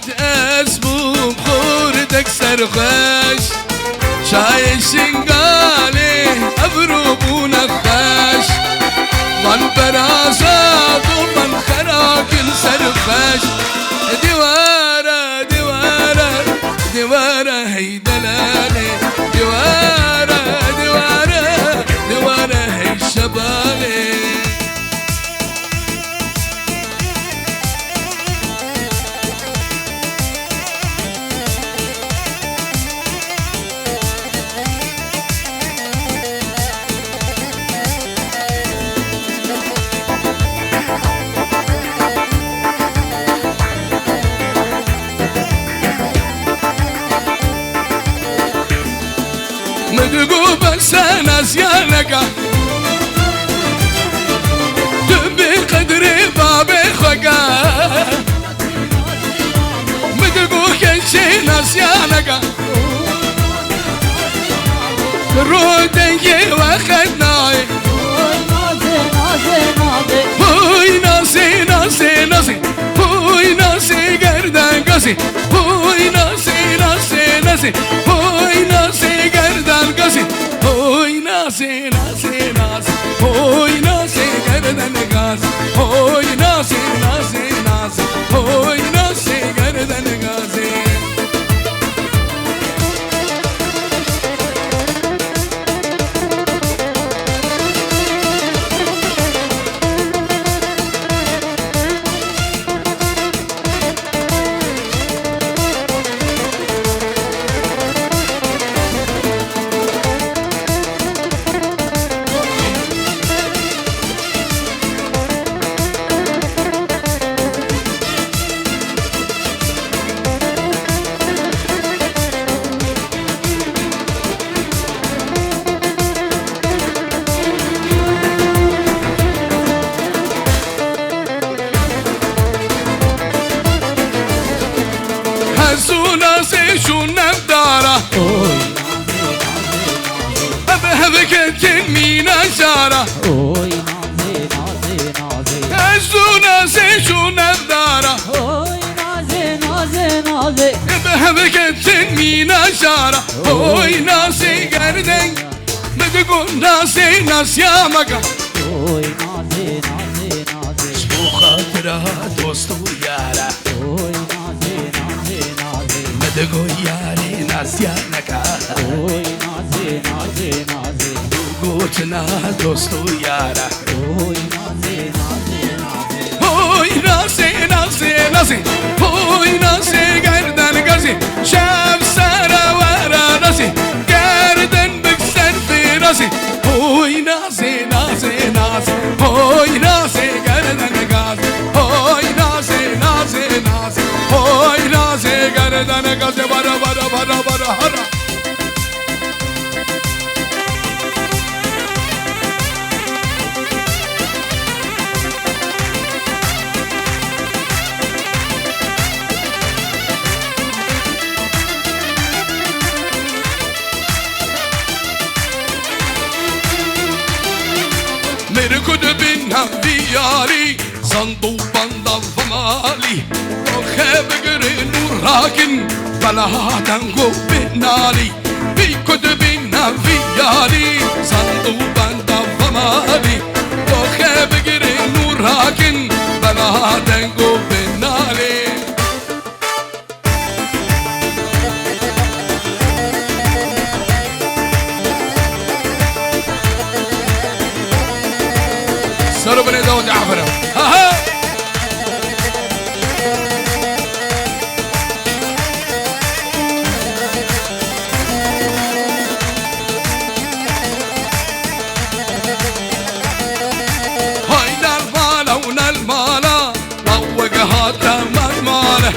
بود اسبوم خوردك سرخش شای شنگاله ابرو بونخش من برازاد و من خراکن سرخش دیواره دیواره دیواره هی دلاله دیواره دیواره دیواره هی شباله مدقو بلسان أزيانك تبي قدري بابي خوكا مدقو كنشي نسيانك رودنجي وخدناي هوي ناسي ناسي ناسي هوي ناسي قردان قاسي هوي ناسي ناسي ناسي هوي ناسي قردان قاسي هوي ناسي ناسي ناسي هوي ناسي قردان قاسي هوي ناسي ناسي ناسي هوي ناسي قردان قاسي شو نبدارة أبهبك تنمين أشارة شو ناسي شو نبدارة أبهبك تنمين أشارة هوي ناسي قردن بتقول ناسي ناس يامك شو خاطرها دوستو يارا مدقو ياري ناسيانك اوي نازي نازي نازي دوقوتنا دوستو يارا اوي نازي نازي نازي هوي ناسي ناسي ناسي هوي ناسي قردن قاسي شاف سارة ورا راسي قردن بكسر في راسي هوي ناسي ناسي ناسي هوي ناسي قردن قاسي هوي ناسي ناسي ناسي هوي ناسي قردن قاسي برا برا برا برا هرا مركض بالنبياري صندوق بندل فمالي وخيب قرين وراكن بلا تنقو بالنالي بيكض بالنبياري صندوق بندل فمالي وخيب قرين وراكن بلا تنقو بالنالي سروا بني داود عفرة ها هاي نرمالة ونرمالة لوقهاتها مرمالة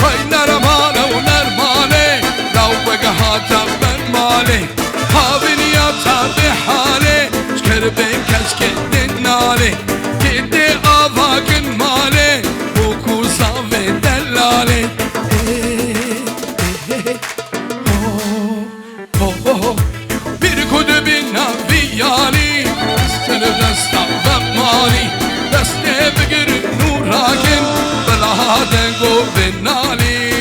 هاي نرمالة ونرمالة لوقهاتها مرمالة هابنياتها بحالة شكربين كشكدن نالي كدي آفاقن مالي بوكو صافي دلالي بيركض بالنبيالي استند استغفر مالي دستي بقر نوراكن بلا هادن قو بالنالي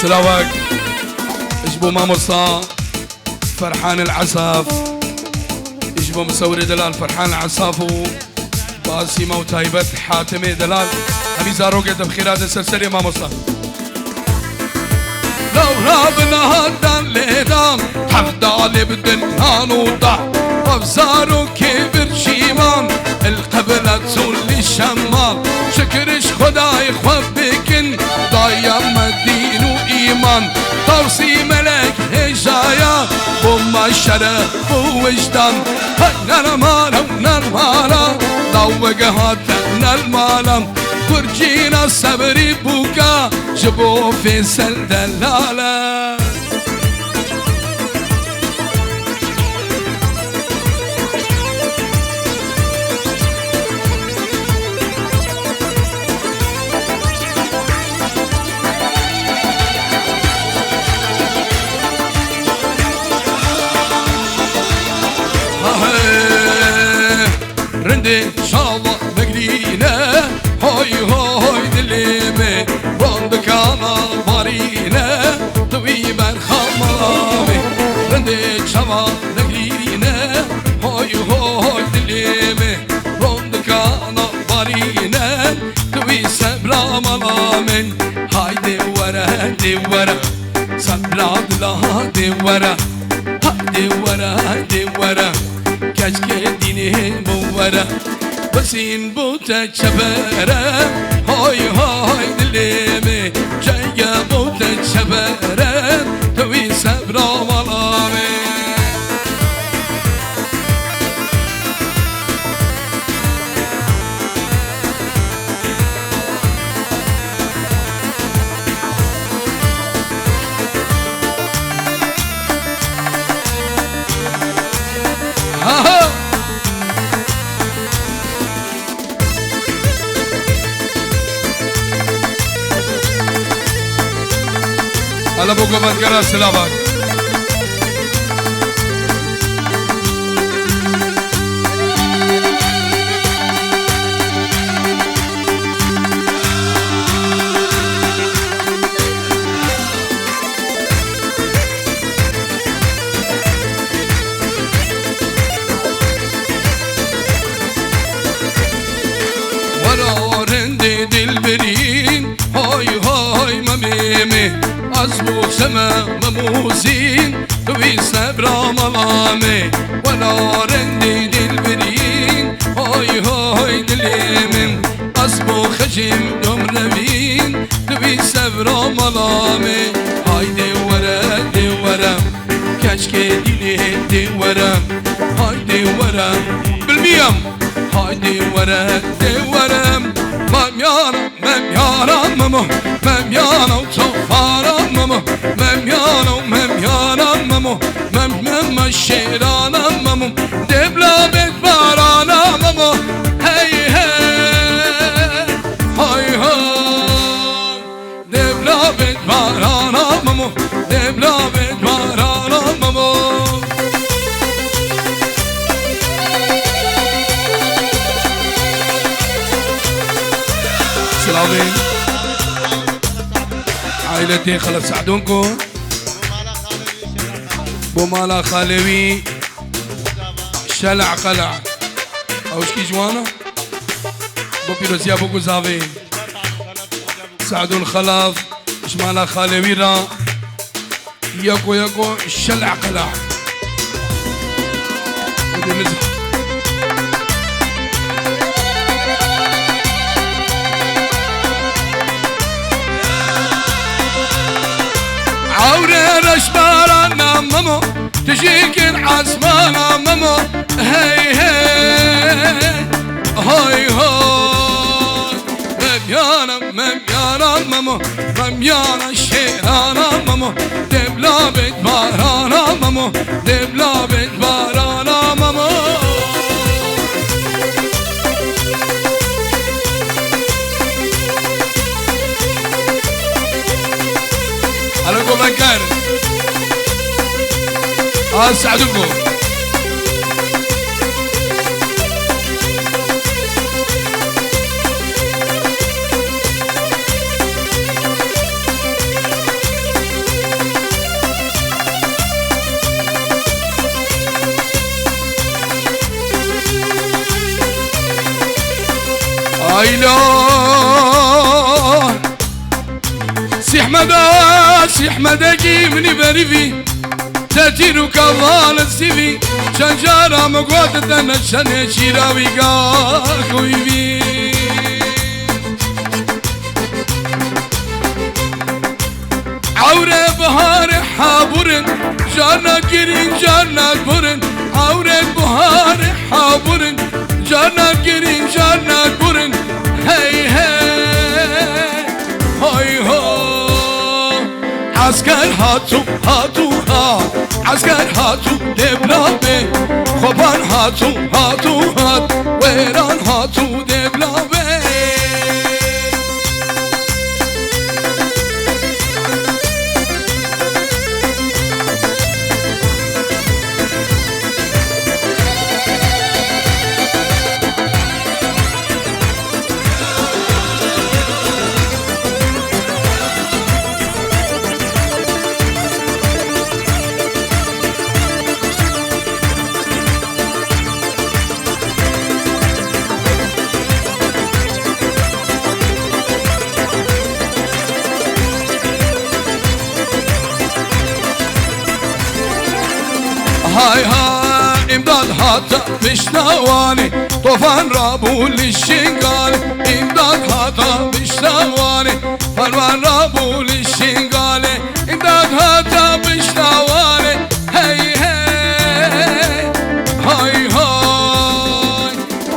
سلاوك اجبو ماموسا فرحان العساف اجبو مسوري دلال فرحان العساف باسيمة وتايبت حاتمي دلال هبي زاروك بخيرات السرسري ماموسا لو رابنا هدان ليدام حفدالي بدنا نوضح وبزارو كبر شيمان القبلة تزول للشمال شكرش خداي خوبكن ضايع مدين وإيمان توصي ملك هجايا بما الشرف ووجدان هنا المالا ونرمالا ضوق هاتنا المالا كرجينا الصبر بوكا جبو في سل دلالة رندي شاطئ مقدينا هاي هاي دليمي وندك انا بارينا طبيبا خمامي رندي شاطئ مقدينا هاي هاي دليمي وندك انا بارينا طبي سبرا ملامن هاي دورا دورا سبرا دلا دورا دورا كشك دينه مورا بسين بوتا شبارا هاي هاي دليمي جاية بوتا شبارا توي سبرا ملامي على بوكو فانكرا سلامات ورا رندي دلبرين هاي هاي مميمي أزبو سما مموزين توي سبرا ملامي ولا رندي دلبرين هاي هاي دليمن أزبو خشم دمربين توي سبرا ملامي هاي دورا كشكي ديلي دورا هاي دورا بالميم هاي دورا مميانا مميانا وصفارا مميانا مم الشيرانا مم دبلا بيت بارانا مم هاي دبلا بيت بارانا مم دبلا بيت بارانا مم سلامين عائلتي خلف ساعدونكم بومالا خالوي شلع قلع او شكي جوانا بوبيروزيا بوكو زافي سعدون خلف شمالا خالوي را يكو شلع قلع عوري رشبارانا مامو تجيكن عزمانا مامو هاي مميانا مامو مميانا شيرانا مامو دبلا بيت بارانا مامو دبلا بيت بارانا مامو على قوم كان اسعدكم هيلا سي حمدا جيبني بريفي تاتيرو كوال السيفي شجارة مقواتة نشان شيراوي قال خويبي عورة بهار حابورن جانا كرين جانا كورن عورة بهار حابورن جانا كرين جانا كورن هاي هاي هاي هاي عسكر هاتو هاتو هات عسكر هاتو دبلابي خبان هاتو هاتو هات ويران هاتو دبلابي هاي هاي امداد هاتا بشتواني طوفان رابو للشنقال امداد هاتا بشتواني فرمان رابو للشنقال امداد هاتا بشتواني هاي هاي هاي هاي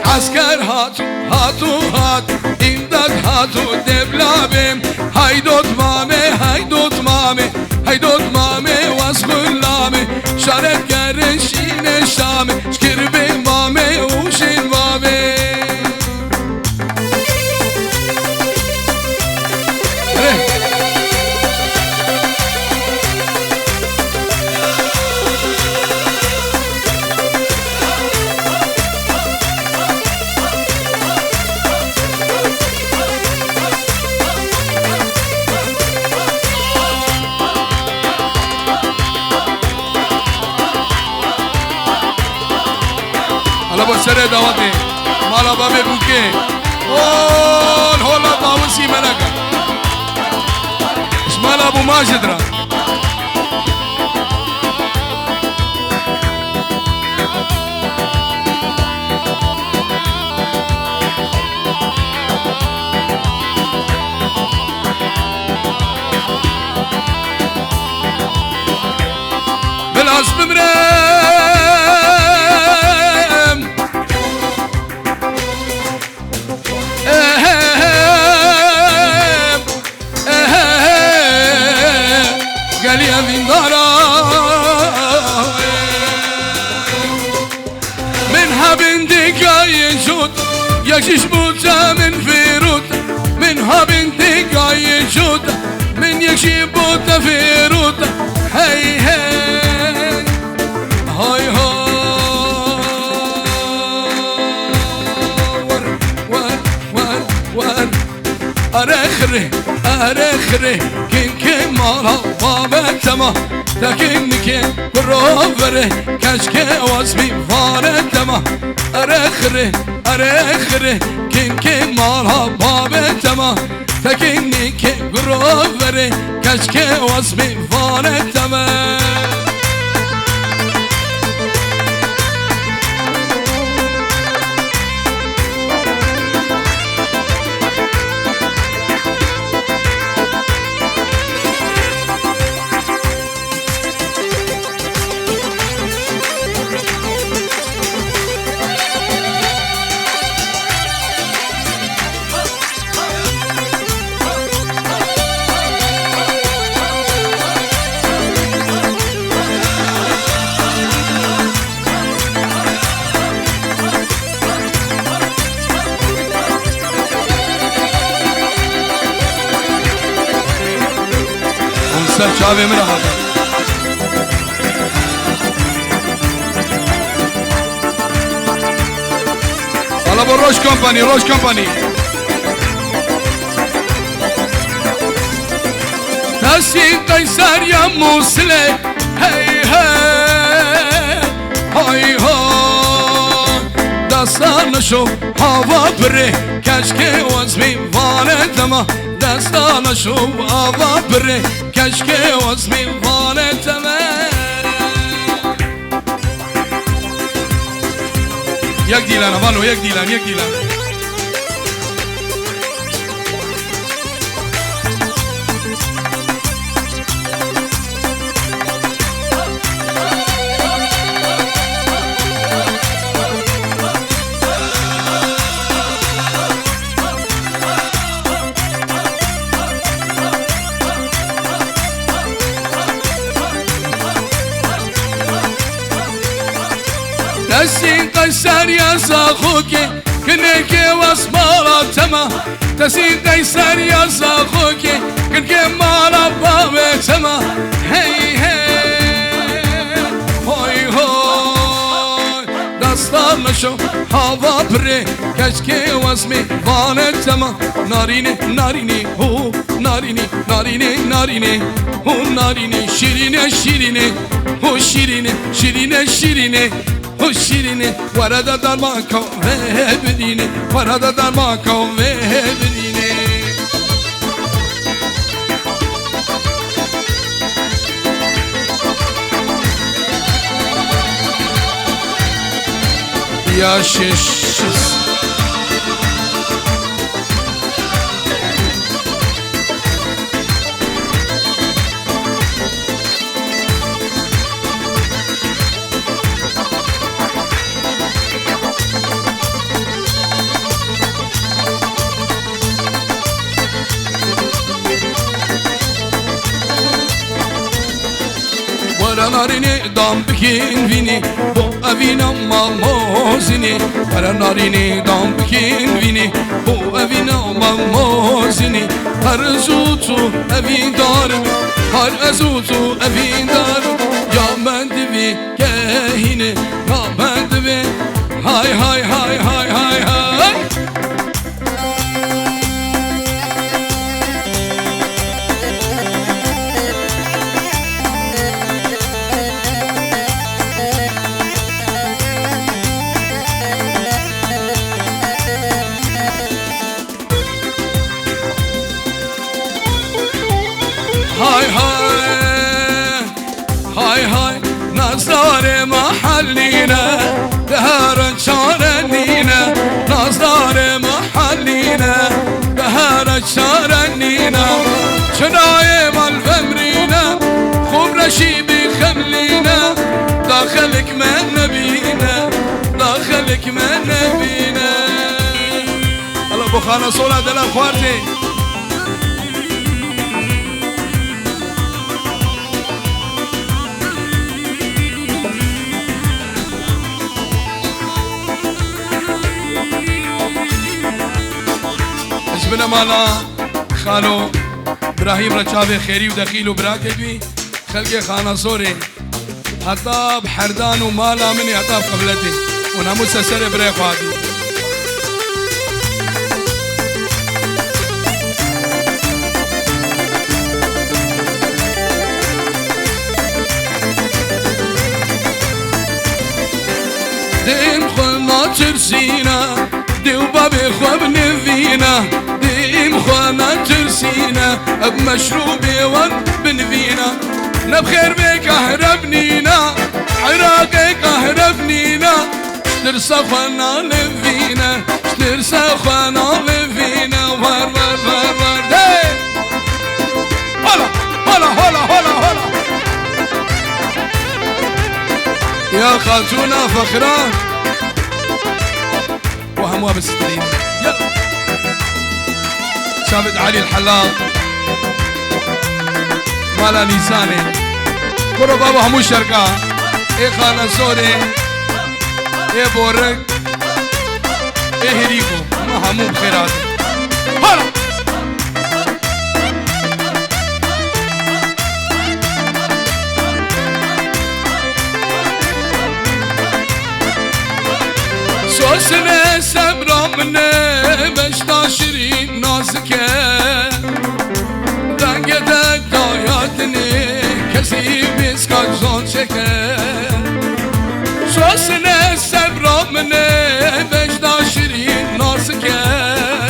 عسكر هاتو هاتو هات امداد هاتو دبلابم هايدوت مامي هايدوت مامي هايدوت مامي واسغلامي شارت گرشین شامه شکر به مامه اوشین مامه سر دواته مالا بابه بوکه اول هولا باوسی ملکه اسمال ابو ماجد را بلاس بمره منها بنتك يشوت يكشش بوتا من فيروت منها بنتك يشوت من يكشي بوتا فيروت هاي هاي هاي هاي ور ور ور أرخره أرخره كن مالا بابتما لكنك بروفره كشك واسمي فارتما أرخره أرخره كن مالا بابتما لكنك بروفره كشك واسمي فارتما چاوی من هذا حالا با روش کمپانی دستی قیصر یا موسله هی هی های ها دستانشو هوا بره کشک وزمی والتما دستان شو آوا بره کشک وزمی والتما یک دیلن والو یک دیلن تسي قيصر يا صاخوكي كنك واسمارا تما تسي قيصر يا صاخوكي كنك مارا بابي تما هي هي هوي هوي دستان نشو هوا بري كشكي واسمي فانت تما ناريني ناريني هو ناريني ناريني ناريني هو ناريني شيريني شيريني هو شيريني شيريني شيريني o şirini varada darmaka ve bedini varada darmaka ve bedini ya şişsiz narini dam bikin vini bu evina mamozini para narini dam bikin vini bu evina mamozini har zutu evin dar har zutu evin dar ya mendivi kehine ya mendivi hay hay hay hay hay hay هاي هاي هاي هاي نظار محلينا دهار شارنينا نظار محلينا دهار شارنينا شنايم الفمرينا خمرشي بخملينا داخلك من نبينا داخلك من نبينا الله بخانا صورة دل اخواتي بنا مالا خالو ابراهيم رچاوي خيري ودخيل وبراكي بي خلقي خانا صوري حتى بحردان ومالا مني حتى بقبلتي وناموس سر بريق وادي ديم خلنا ترسينا ديو بابي خواب نفينا ديم خوانا ترسينا بمشروبي وان بنفينا نبخير بك اهربنينا عراقك اهربنينا ترسى خوانا نفينا ترسى خوانا نفينا وار وار وار وار دي هلا هلا هلا هلا هلا يا خاتونا فخران وهموا بالسترين يلا شافت علي الحلاق مالا نيساني كرو بابا همو شركة اي خانا سوري اي بورك اي هريكو ما همو بخيرات هلا سوسنه سبرامنه بشتاشرين نازكه دنگه دایاتنه کسی بیسکاک زون چکه سوسنه سبرامنه بشتاشرين نازكه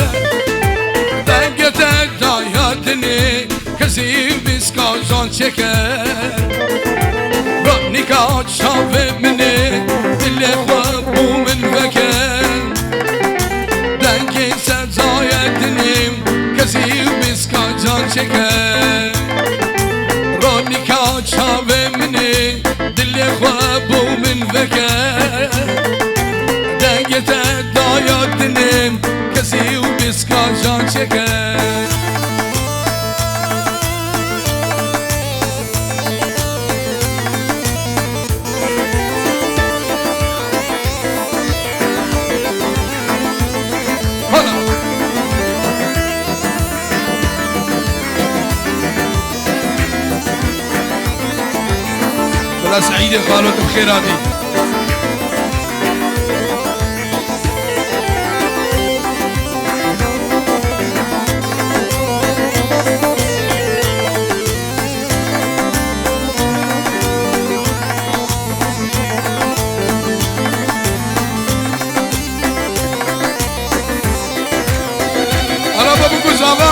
کسی بیسکا جان چکر را نکات شاف منه دل خواب بو من فکر دنگ سزایت دنیم کسی بیسکا جان چکر را نکات شاف منه دل خواب بو من فکر دنگ سزایت دنیم کسی بیسکا جان چکر بلا سعيد خالد الخيراتي أنا بابو كوزابا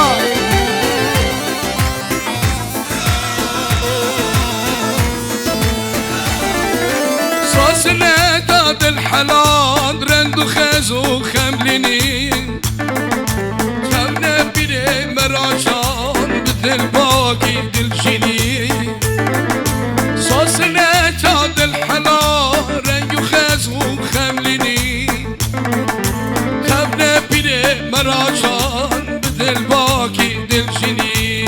صاصنا داد الحلال رند وخز وخملني خمنا بيري مراشان بدل باقي دل جني صاصنا داد الحلال رند وخز وخملني خمنا بيري مراشان بدل باقي دل جني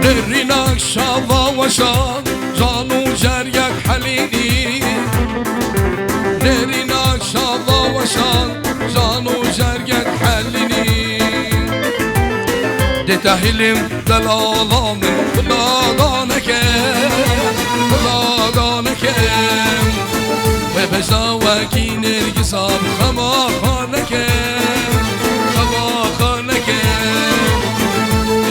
نريناك شاوا وشان جانو جريك حليني نريناك شاوا وشان جانو جريك حليني دتهلم دلالام بلادانك بلادانك وبزاوكي نرقصان خما خانك خما خانك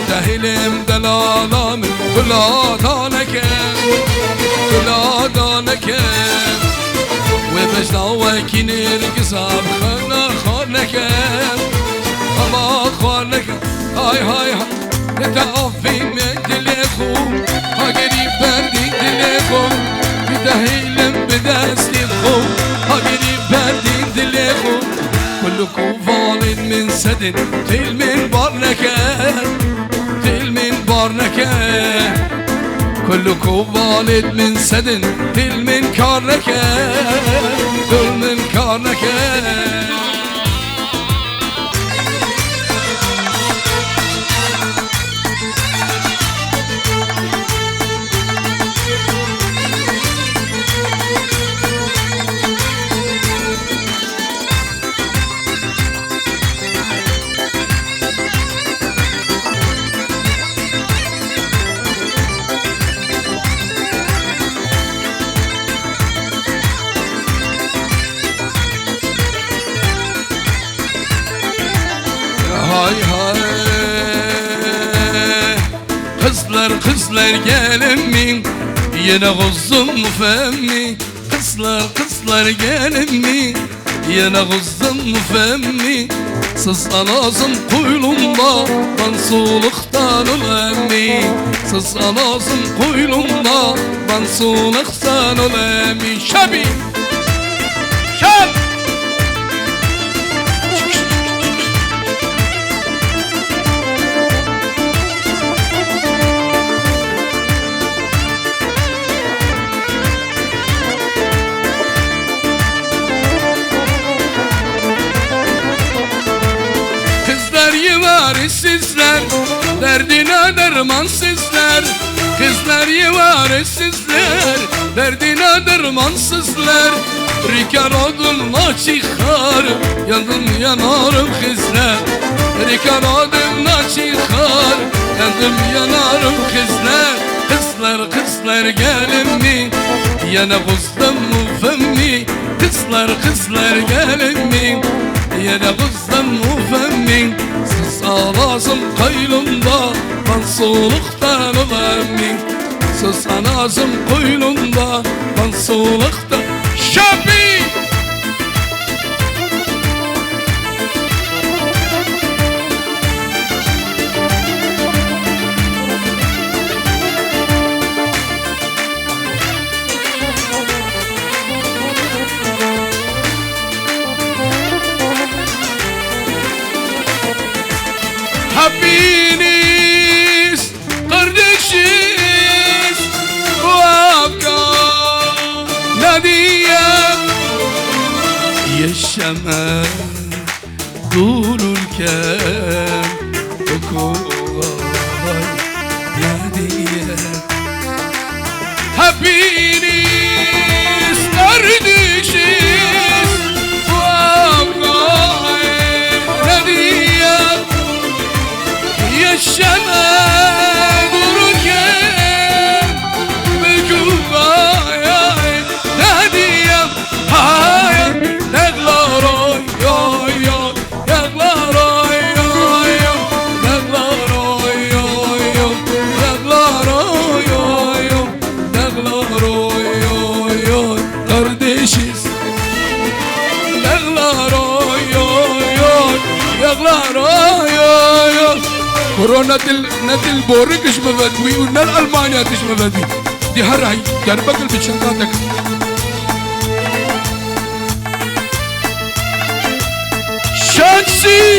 دهلم دلالام بلادانك بلادانك وبجناوك نرقصان خنا خانك خما خانك هاي هاي هاي نتعفي من دلخو هاقري بردي دلخو بدهلم بدستي خو هاقري بردي دلخو كلكو فالد من سدن تل من بارنك تل من بارنك كلكو والد من سدن تل من كارنك تل من كارنك Hay hay Kızlar kızlar gelin mi Yine kuzum femmi Kızlar gelin mi Yine kuzum femmi Siz anasın kuylumda Ben suluktan ölemmi Siz anasın kuylumda Ben suluktan ölemmi Şabi Şab Sizler derdine derman sizler Kızlar yivaresizler derdine dermansızlar Rikarodunla çıkar yandım yanarım kızlar Rikarodunla çıkar yandım yanarım kızlar Kızlar gelin mi yana kuzdım mu femmi Kızlar gelin mi yana kuzdım mu femmi Ağlasın kaylumda Ben soluktan ölemim Söz anasım koynumda Ben soluktan Şabi hepiniz kardeşiz. Bu Afgan ne diyeyim, yaşamak dururken kolay ne diyeyim. Hepiniz kardeşiz. Bu Afgan ne diyeyim, yaşamak dururken kolay ne diyeyim. Hayır dağlar oy oy oy, dağlar oy oy oy, dağlar oy oy oy, dağlar oy oy oy, dağlar oy oy oy, kardeşiz. Dağlar oy oy oy, dağlar oy oy oy. كورونا نتل بورك ايش مفادوي ونال المانيا ايش مفادوي دي هراي جربك البتشنطاتك شاكسي